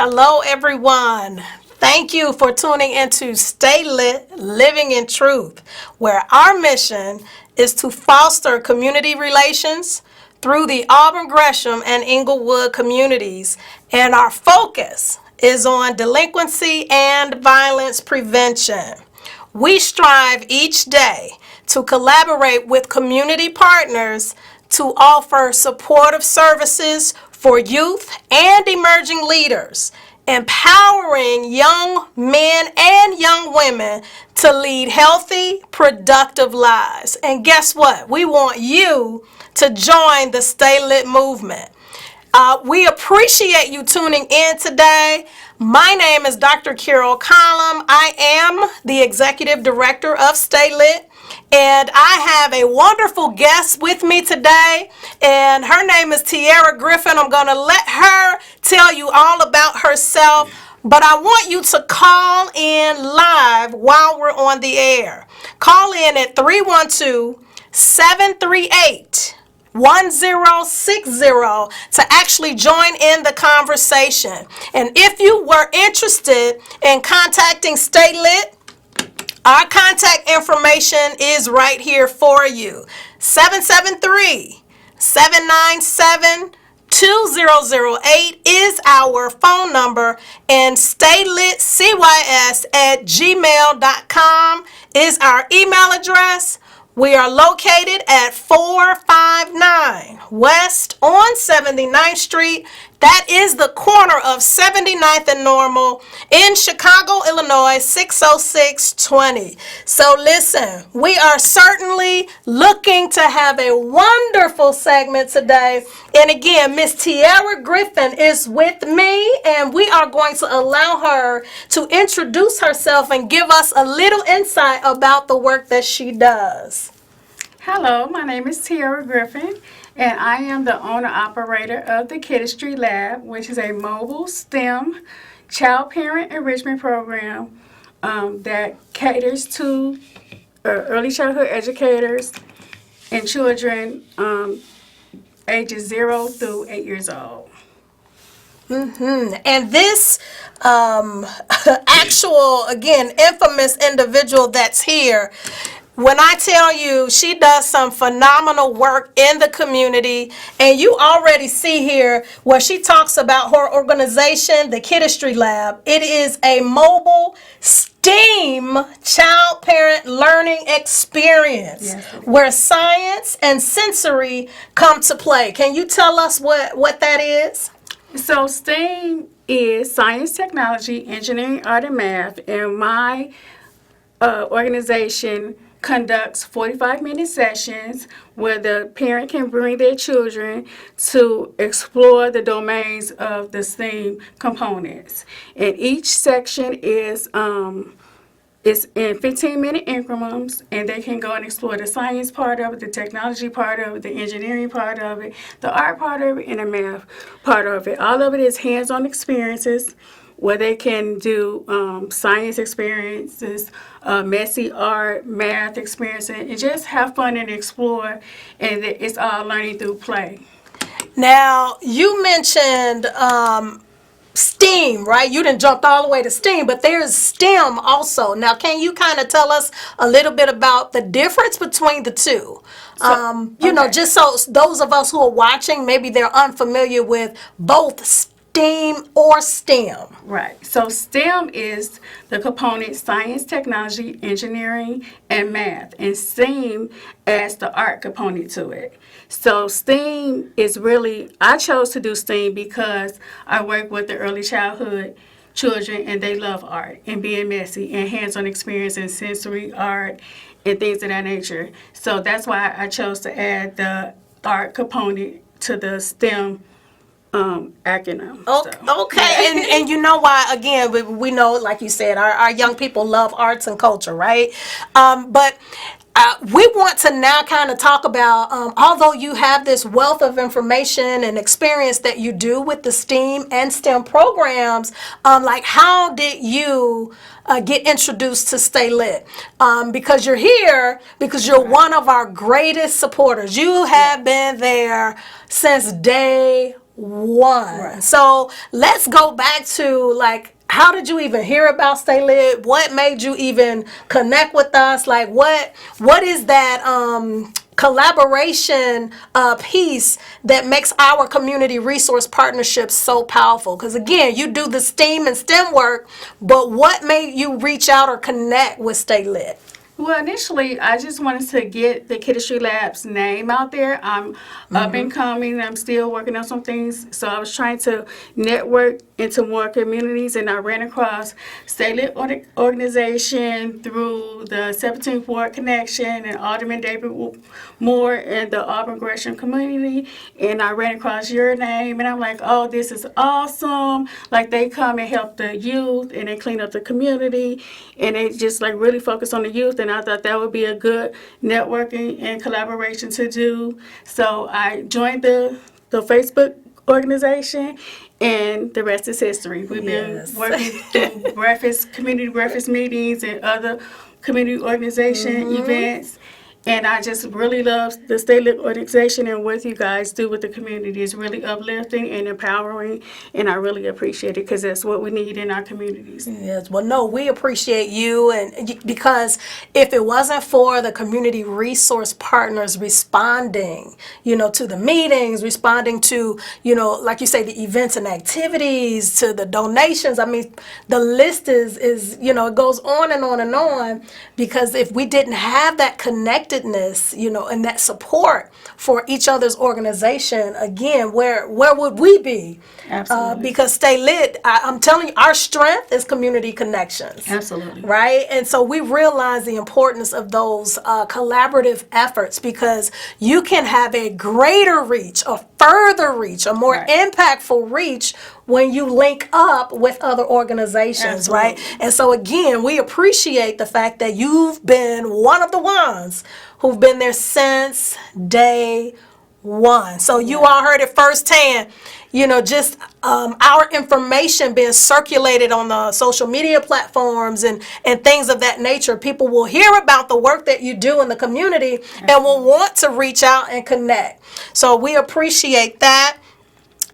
Hello, everyone. Thank you for tuning into Stay Lit, Living in Truth, where our mission is to foster community relations through the Auburn, Gresham, and Inglewood communities, and our focus is on delinquency and violence prevention. We strive each day to collaborate with community partners to offer supportive services for youth and emerging leaders, empowering young men and young women to lead healthy, productive lives. And guess what? We want you to join the Stay Lit movement. We appreciate you tuning in today. My name is Dr. Carol Collum. I am the Executive Director of Stay Lit, and I have a wonderful guest with me today, and her name is Tiara Griffin. I'm going to let her tell you all about herself, but I want you to call in live while we're on the air. Call in at 312-738 1060 to actually join in the conversation. And if you were interested in contacting Stay Lit, our contact information is right here for you. 773-797-2008 is our phone number, and StayLITCYS@gmail.com is our email address. We are located at 459 West on 79th Street. That is the corner of 79th and Normal in Chicago, Illinois, 60620. So listen, we are certainly looking to have a wonderful segment today. And again, Miss Tiara Griffin is with me, and we are going to allow her to introduce herself and give us a little insight about the work that she does. Hello, my name is Tiara Griffin, and I am the owner-operator of the Chemistry Lab, which is a mobile STEM child-parent enrichment program that caters to early childhood educators and children ages 0 through 8 years old. And this actual, again, infamous individual that's here, when I tell you she does some phenomenal work in the community, and you already see here where she talks about her organization, the Chemistry Lab. It is a mobile STEAM child-parent learning experience where science and sensory come to play. Can you tell us what that is? So STEAM is science, technology, engineering, art, and math, and my organization conducts 45-minute sessions where the parent can bring their children to explore the domains of the STEAM components. And each section is in 15-minute increments, and they can go and explore the science part of it, the technology part of it, the engineering part of it, the art part of it, and the math part of it. All of it is hands-on experiences where they can do science experiences, messy art, math experiences, and just have fun and explore, and it's all learning through play. Now, you mentioned STEAM, right? You didn't jump all the way to STEAM, but there's STEM also. Now, can you kind of tell us a little bit about the difference between the two? Just so those of us who are watching, maybe they're unfamiliar with both STEAM or STEM. Right. So STEM is the component science, technology, engineering, and math. And STEAM adds the art component to it. So STEAM is really, I chose to do STEAM because I work with the early childhood children, and they love art and being messy and hands-on experience and sensory art and things of that nature. So that's why I chose to add the art component to the STEM acronym. Okay, and you know why, again, we know, like you said, our young people love arts and culture, right? But we want to now kind of talk about, although you have this wealth of information and experience that you do with the STEAM and STEM programs, like how did you get introduced to Stay Lit? Because you're here, because you're one of our greatest supporters. You have been there since day one. Right. So let's go back to like, how did you even hear about Stay Lit? What made you even connect with us? Like, what is that collaboration piece that makes our community resource partnerships so powerful? Because again, you do the STEAM and STEM work, but what made you reach out or connect with Stay Lit? Well, initially, I just wanted to get the Chemistry Lab's name out there. I'm up and coming. I'm still working on some things. So I was trying to network into more communities, and I ran across StayLIT organization through the 17th Ward Connection and Alderman David Moore and the Auburn Gresham community. And I ran across your name, and I'm like, oh, this is awesome. Like, they come and help the youth, and they clean up the community, and they just like really focus on the youth. And I thought that would be a good networking and collaboration to do. So I joined the Facebook organization, and the rest is history. We've Yes. been working through community breakfast meetings and other community organization events. And I just really love the StayLIT organization and what you guys do with the community. It's really uplifting and empowering, and I really appreciate it because that's what we need in our communities. Yes, well, no, we appreciate you, and because if it wasn't for the community resource partners responding, to the meetings, responding to, like you say, the events and activities, to the donations. I mean, the list is it goes on and on and on. Because if we didn't have that connectedness, and that support for each other's organization, again, where would we be? Absolutely. Because Stay Lit, I'm telling you, our strength is community connections. Absolutely. Right? And so we realize the importance of those collaborative efforts, because you can have a greater reach, a further reach, a more Right. impactful reach when you link up with other organizations, Absolutely. right? And so again, we appreciate the fact that you've been one of the ones who've been there since day one. So you all heard it firsthand, just our information being circulated on the social media platforms and things of that nature. People will hear about the work that you do in the community and will want to reach out and connect. So we appreciate that.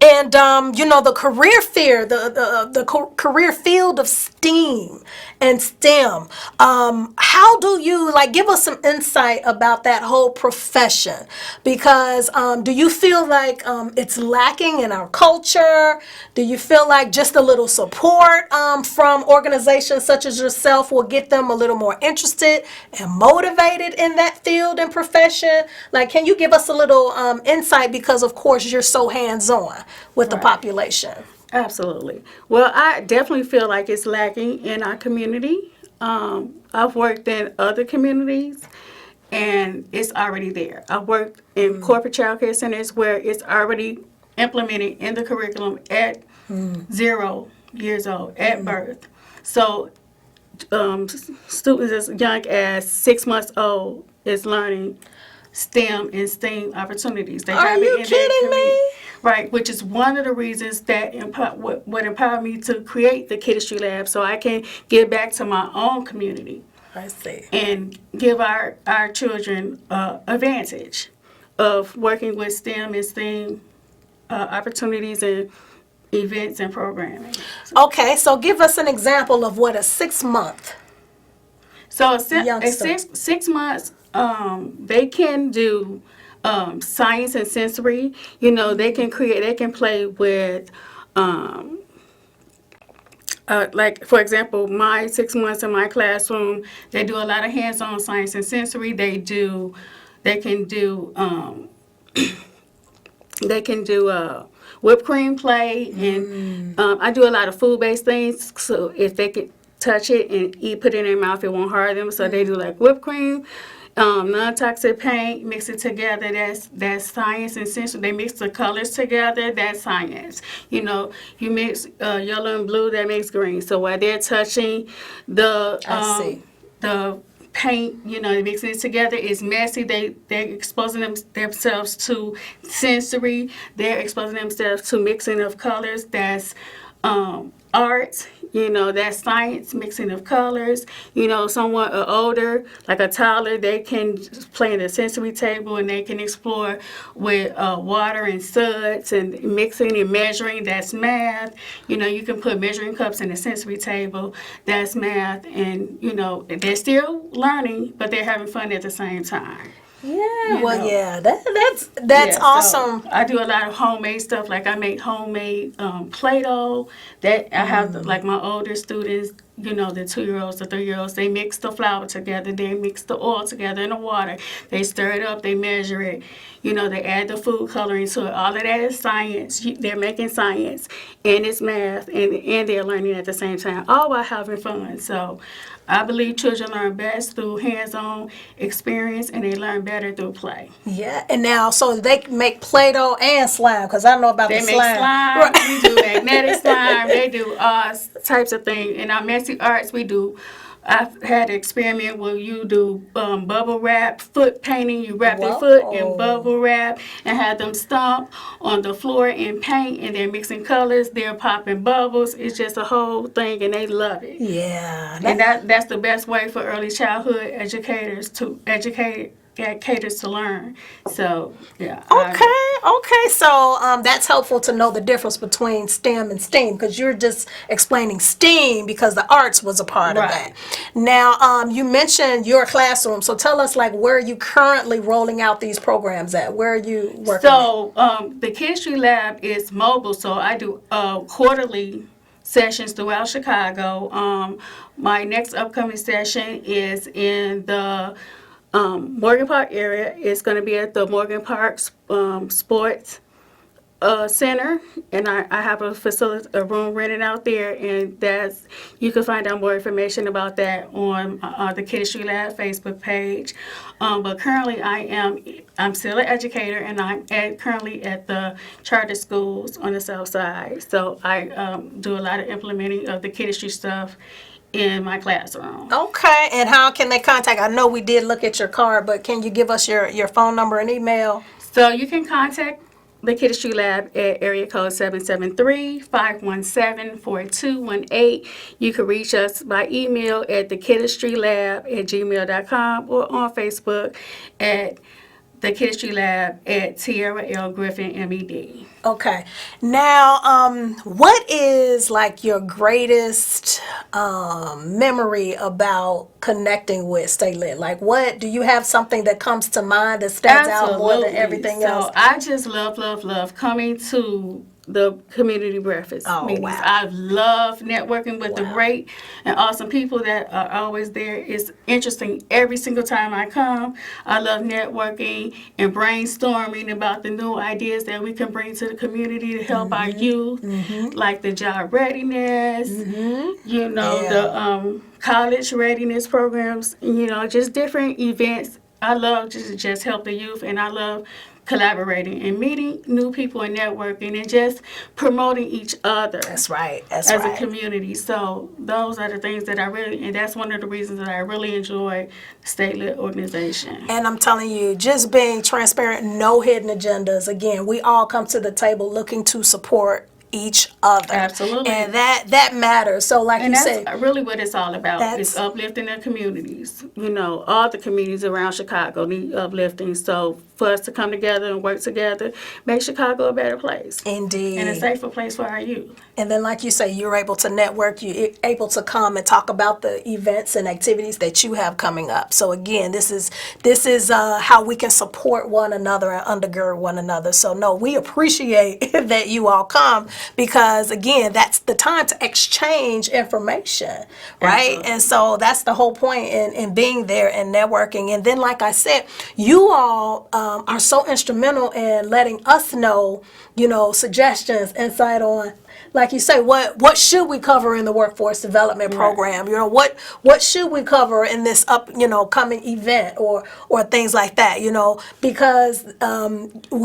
And the career fair, the career field of STEAM and STEM. How do you give us some insight about that whole profession? Because do you feel like it's lacking in our culture? Do you feel like just a little support from organizations such as yourself will get them a little more interested and motivated in that field and profession? Like, can you give us a little insight? Because of course you're so hands-on with the Right. population. Absolutely. Well, I definitely feel like it's lacking in our community. I've worked in other communities, and it's already there. I've worked in corporate child care centers where it's already implemented in the curriculum at 0 years old, at birth. So students as young as 6 months old is learning STEM and STEAM opportunities. They Are have it you in their kidding community. me? Right, which is one of the reasons that what empowered me to create the Chemistry Lab, so I can give back to my own community I see. and give our children advantage of working with STEM and STEAM opportunities and events and programming. Okay, so give us an example of what a 6-month. So Youngster. 6 months, they can do science and sensory. They can create. They can play with. Like, for example, my 6 months in my classroom, they do a lot of hands-on science and sensory. They can do whipped cream play, and I do a lot of food-based things. So if they could touch it and put it in their mouth, it won't hurt them. So they do like whipped cream, non-toxic paint, mix it together. That's science and sensory. They mix the colors together. That's science. You mix yellow and blue, that makes green. So while they're touching the I see. the paint, mixing it together, is messy. They're exposing themselves to sensory. They're exposing themselves to mixing of colors. That's arts, that's science, mixing of colors. Someone older, like a toddler, they can play in the sensory table and they can explore with water and suds and mixing and measuring. That's math. You can put measuring cups in the sensory table. That's math. And, they're still learning, but they're having fun at the same time. Yeah, well, yeah, that's Yeah, awesome. So I do a lot of homemade stuff. Like I make homemade Play-Doh. That I have like my older students, the 2-year-olds, the 3-year-olds. They mix the flour together. They mix the oil together in the water. They stir it up. They measure it. They add the food coloring to it. All of that is science. They're making science, and it's math, and they're learning at the same time, all while having fun. So I believe children learn best through hands-on experience, and they learn better through play. Yeah, and now so they make Play-Doh and slime because I know about They the make slime. We do magnetic slime. They do all types of things. In our messy arts, I've had an experiment where you do bubble wrap, foot painting. You wrap their foot in bubble wrap and have them stomp on the floor in paint, and they're mixing colors. They're popping bubbles. It's just a whole thing, and they love it. Yeah, And that's the best way for early childhood educators to educate to learn. So, yeah. Okay. So that's helpful to know the difference between STEM and STEAM because you're just explaining STEAM because the arts was a part of that. Now, you mentioned your classroom. So tell us, like, where are you currently rolling out these programs at? Where are you working? So, the chemistry lab is mobile. So I do quarterly sessions throughout Chicago. My next upcoming session is in the Morgan Park area. It's going to be at the Morgan Park Sports Center, and I have a room rented out there, and you can find out more information about that on the Chemistry Lab Facebook page. But currently, I'm still an educator, and I'm currently at the charter schools on the South Side. So I do a lot of implementing of the chemistry stuff in my classroom. Okay, and how can they contact? I know we did look at your card, but can you give us your phone number and email? So you can contact the Chemistry Lab at area code 773-517-4218. You can reach us by email at thechemistrylab@gmail.com or on Facebook at the Chemistry Lab at Tierra L. Griffin, MED. Okay. Now, what is like your greatest memory about connecting with StayLIT? Like, what do you have something that comes to mind that stands out more than everything else? So I just love coming to the community breakfast meetings. Wow. I love networking with the great and awesome people that are always there. It's interesting every single time I come. I love networking and brainstorming about the new ideas that we can bring to the community to help our youth, like the job readiness, the college readiness programs, just different events. I love just help the youth, and I love collaborating and meeting new people and networking and just promoting each other. That's right. As a community. So those are the things that and that's one of the reasons that I really enjoy the StayLIT organization. And I'm telling you, just being transparent, no hidden agendas. Again, we all come to the table looking to support each other. Absolutely. And that matters. So like and you that's said, really what it's all about. It's uplifting the communities. All the communities around Chicago need uplifting. So for us to come together and work together, make Chicago a better place. Indeed. And a safer place for our youth. And then like you say, you're able to network, you're able to come and talk about the events and activities that you have coming up. So again, this is how we can support one another and undergird one another. So no, we appreciate that you all come because again, that's the time to exchange information, right? Absolutely. And so that's the whole point in being there and networking. And then like I said, you all are so instrumental in letting us know, suggestions, insight on, like you say, what should we cover in the workforce development program? What should we cover in this coming event or things like that, because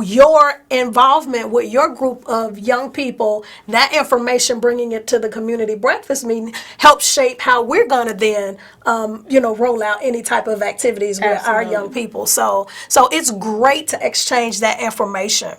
your involvement with your group of young people, that information, bringing it to the community breakfast meeting helps shape how we're going to then, roll out any type of activities with our young people. So it's great to exchange that information.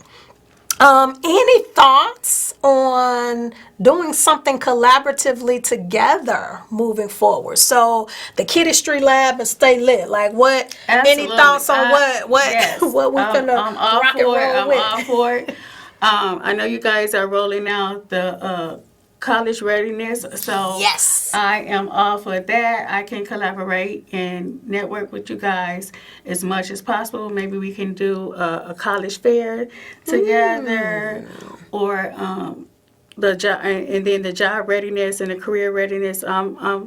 Any thoughts on doing something collaboratively together moving forward? So the Kiddistry Lab and Stay Lit. Like what? Any Absolutely. thoughts on what Yes. what we're gonna I'm all rock and for it. roll I'm with? all for it. I know you guys are rolling out the college readiness, so Yes. I am all for that. I can collaborate and network with you guys as much as possible. Maybe we can do a college fair together, or the job, and then the job readiness and the career readiness. I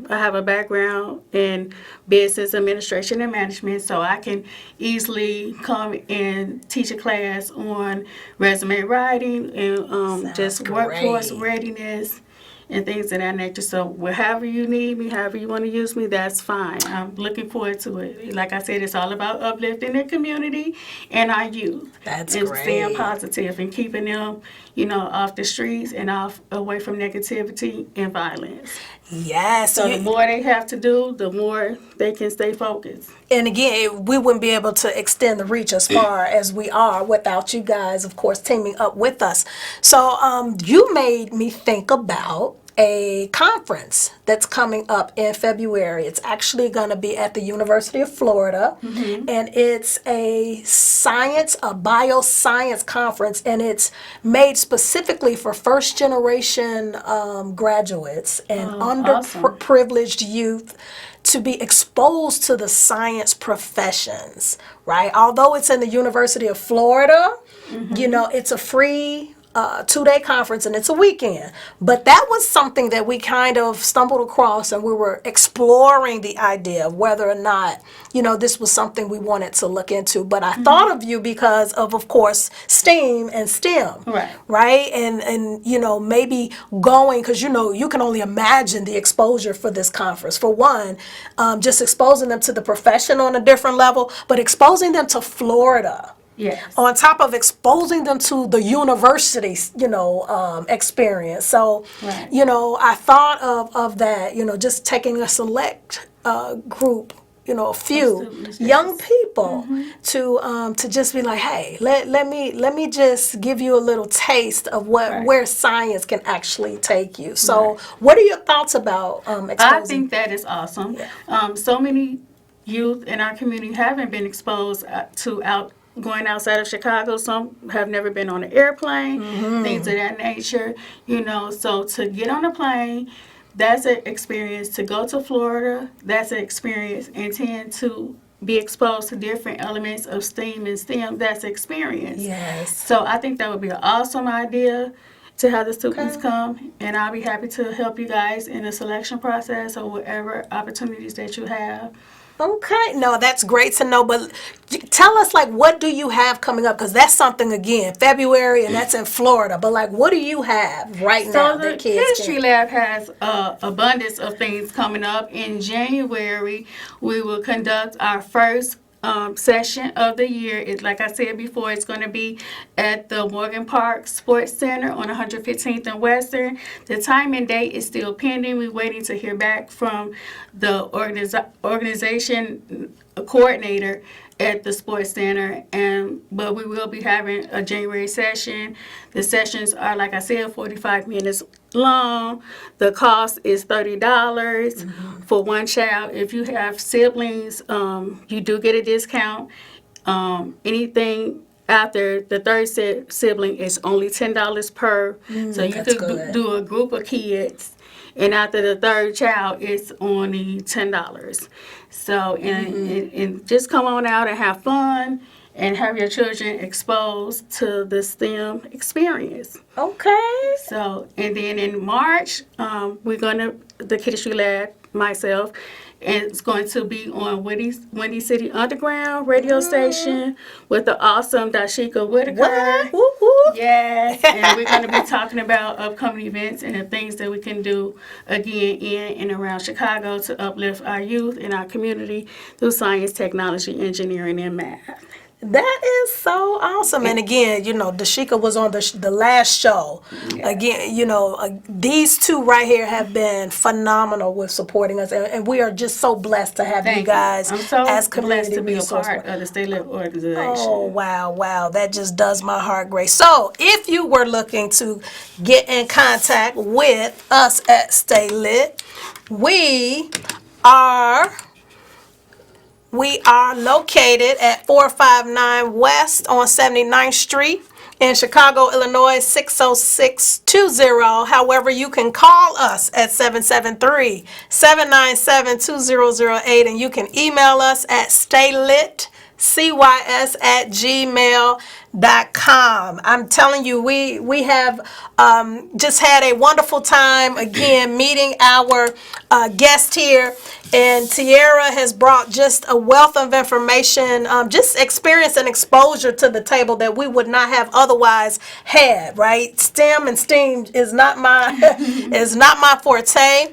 have a background in business administration and management, so I can easily come and teach a class on resume writing and Sounds just workforce great. readiness and things of that nature. So wherever you need me, however you want to use me, that's fine. I'm looking forward to it. Like I said, it's all about uplifting the community and our youth. That's and staying great. positive and keeping them, off the streets and away from negativity and violence. Yes. So the more they have to do, the more they can stay focused. And again, we wouldn't be able to extend the reach as far as we are without you guys, of course, teaming up with us. So you made me think about a conference that's coming up in February. It's actually going to be at the University of Florida, and it's a bioscience conference, and it's made specifically for first generation graduates and Awesome. underprivileged youth to be exposed to the science professions, right? Although it's in the University of Florida, it's a free 2-day conference and it's a weekend. But that was something that we kind of stumbled across, and we were exploring the idea of whether or not, this was something we wanted to look into. But I thought of you because of course, STEAM and STEM. Right. Right? And maybe going, because, you can only imagine the exposure for this conference. For one, just exposing them to the profession on a different level, but exposing them to Florida. Yes. On top of exposing them to the university, experience. So, Right. I thought of that, just taking a select group, a few students, young yes. people to just be like, hey, let me just give you a little taste of Right. where science can actually take you. So, what are your thoughts about I exposing? think that is awesome. So many youth in our community haven't been exposed to going outside of Chicago. Some have never been on an airplane, things of that nature. So to get on a plane, that's an experience. To go to Florida, that's an experience. And tend to be exposed to different elements of STEAM and STEM, that's an experience. Yes. So I think that would be an awesome idea to have the students come, and I'll be happy to help you guys in the selection process or whatever opportunities that you have. Okay, no, that's great to know. But tell us, what do you have coming up? Because that's something, again, February, and that's in Florida. But, what do you have right now So the that kids Chemistry can? Lab has abundance of things coming up. In January, we will conduct our first session of the year. Like I said before, it's going to be at the Morgan Park Sports Center on 115th and Western. The time and date is still pending. We're waiting to hear back from the organization coordinator at the sports center, but we will be having a January session. The sessions are, like I said, 45 minutes long. The cost is $30 for one child. If you have siblings, you do get a discount. Anything after the third sibling is only $10 per. So you that's could good. do a group of kids. And after the third child, it's only $10. So, and just come on out and have fun and have your children exposed to the STEM experience. Okay. So, and then in March, the Kiddistry Lab, myself, and it's going to be on Windy City Underground radio station with the awesome Dashika Whitaker. What? Whoop, whoop. Yes, and we're going to be talking about upcoming events and the things that we can do again in and around Chicago to uplift our youth and our community through science, technology, engineering, and math. That is so awesome. And again, Dashika was on the last show. Yeah. Again, these two right here have been phenomenal with supporting us. And we are just so blessed to have you guys I'm so as blessed community to be a resource part of the StayLIT organization. Oh, wow. That just does my heart great. So, if you were looking to get in contact with us at StayLIT, we are located at 459 West on 79th Street in Chicago, Illinois, 60620. However, you can call us at 773-797-2008, and you can email us at StayLITCYS@gmail.com. I'm telling you, we have just had a wonderful time again meeting our guest here, and Tiara has brought just a wealth of information, just experience and exposure to the table that we would not have otherwise had. Right? STEM and STEAM is not my is not my forte.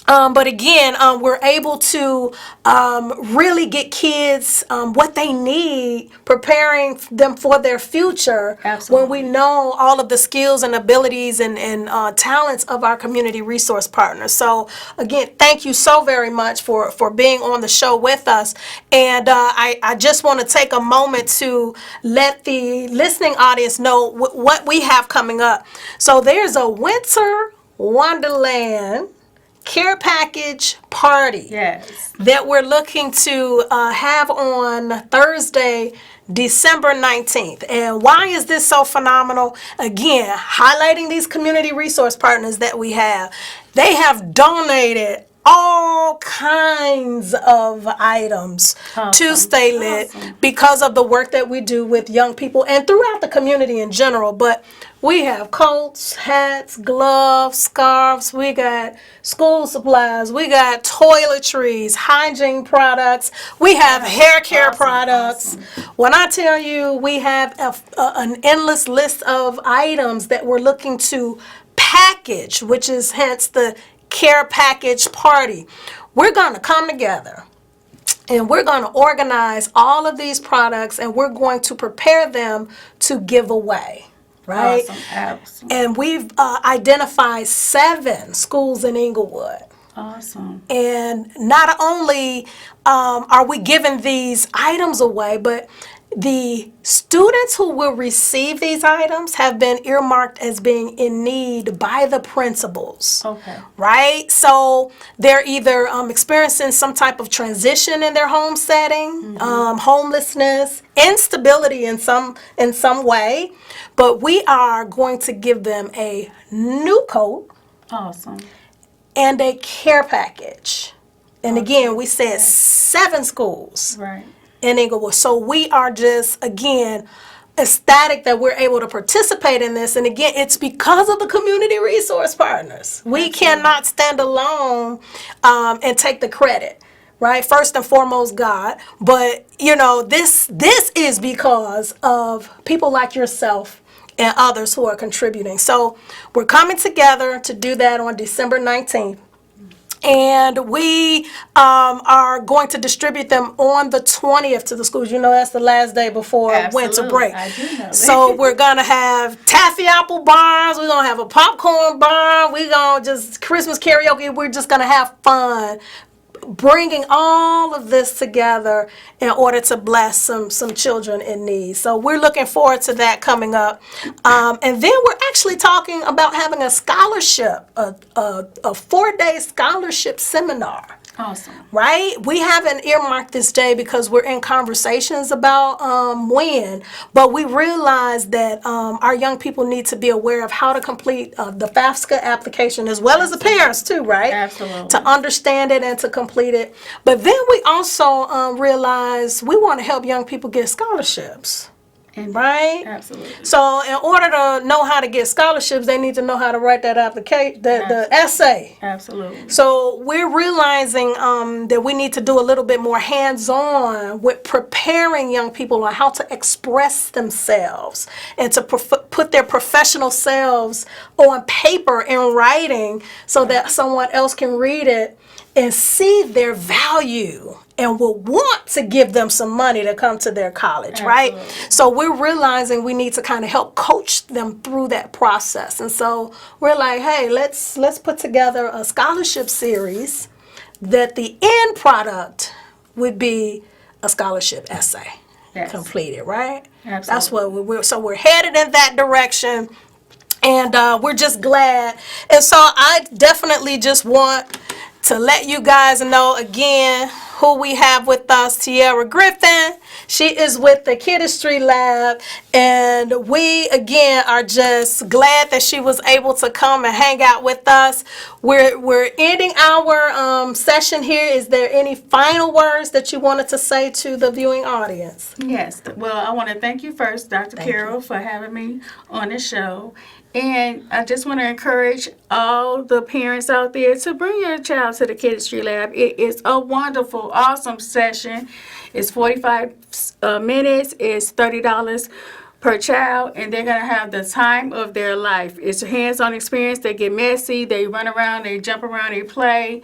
But again, we're able to really get kids what they need, preparing them for their future. Absolutely. When we know all of the skills and abilities and talents of our community resource partners. So again, thank you so very much for being on the show with us. And I just want to take a moment to let the listening audience know what we have coming up. So there's a Winter Wonderland care package party that we're looking to have on Thursday, December 19th. And why is this so phenomenal? Again, highlighting these community resource partners that we have. They have donated all kinds of items to StayLIT because of the work that we do with young people and throughout the community in general. But we have coats, hats, gloves, scarves. We got school supplies. We got toiletries, hygiene products. We have hair care products. When I tell you, we have an endless list of items that we're looking to package, which is hence the care package party. We're going to come together and we're going to organize all of these products and we're going to prepare them to give away. Right? Awesome. Absolutely. And we've identified 7 schools in Inglewood. Awesome. And not only are we giving these items away, but the students who will receive these items have been earmarked as being in need by the principals. Okay. Right? So they're either experiencing some type of transition in their home setting, homelessness, instability in some way, but we are going to give them a new coat. Awesome. And a care package. And again, we said 7 schools. Right. In Inglewood. So we are just, again, ecstatic that we're able to participate in this. And again, it's because of the community resource partners. We cannot stand alone and take the credit. Right? First and foremost, God. But, this is because of people like yourself and others who are contributing. So we're coming together to do that on December 19th. And we are going to distribute them on the 20th to the schools. That's the last day before winter break. I do know that. So we're going to have taffy apple bars. We're going to have a popcorn bar. We're going to just Christmas karaoke. We're just going to have fun bringing all of this together in order to bless some children in need. So we're looking forward to that coming up. And then we're actually talking about having a scholarship, a 4-day scholarship seminar. Awesome. Right? We haven't earmarked this day because we're in conversations about when, but we realize that our young people need to be aware of how to complete the FAFSA application as well as the parents too, right? Absolutely. To understand it and to complete it. But then we also realize we want to help young people get scholarships. Right? Absolutely. So in order to know how to get scholarships, they need to know how to write that application, the essay. Absolutely. So we're realizing that we need to do a little bit more hands-on with preparing young people on how to express themselves and to put their professional selves on paper in writing so that someone else can read it and see their value and will want to give them some money to come to their college, right? Absolutely. So we're realizing we need to kind of help coach them through that process. And so we're like, hey, let's put together a scholarship series that the end product would be a scholarship essay Yes. completed, right? Absolutely. That's what we're headed in that direction. And we're just glad. And so I definitely just want to let you guys know again who we have with us, Tiara Griffin. She is with the Chemistry Lab, and we again are just glad that she was able to come and hang out with us. We're ending our session here. Is there any final words that you wanted to say to the viewing audience? Yes. Well, I want to thank you first, Dr. Carroll, for having me on the show. And I just want to encourage all the parents out there to bring your child to the Chemistry Lab. It is a wonderful, awesome session. It's 45 minutes. It's $30 per child, and they're going to have the time of their life. It's a hands-on experience. They get messy. They run around. They jump around. They play.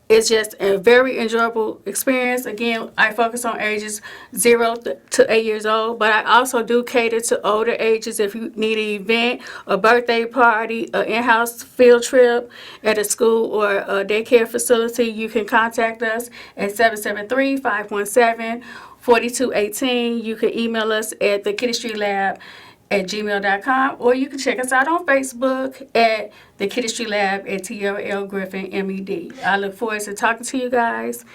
It's just a very enjoyable experience. Again, I focus on ages 0 to 8 years old, but I also do cater to older ages. If you need an event, a birthday party, an in-house field trip at a school or a daycare facility, you can contact us at 773-517-4218. You can email us at thechemistrylab@gmail.com, or you can check us out on Facebook at the Chemistry Lab at Tiara L. Griffin, MED. I look forward to talking to you guys.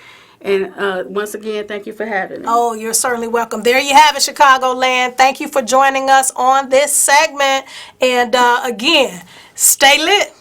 And once again, thank you for having me. Oh, you're certainly welcome. There you have it, Chicagoland. Thank you for joining us on this segment. And again, stay lit.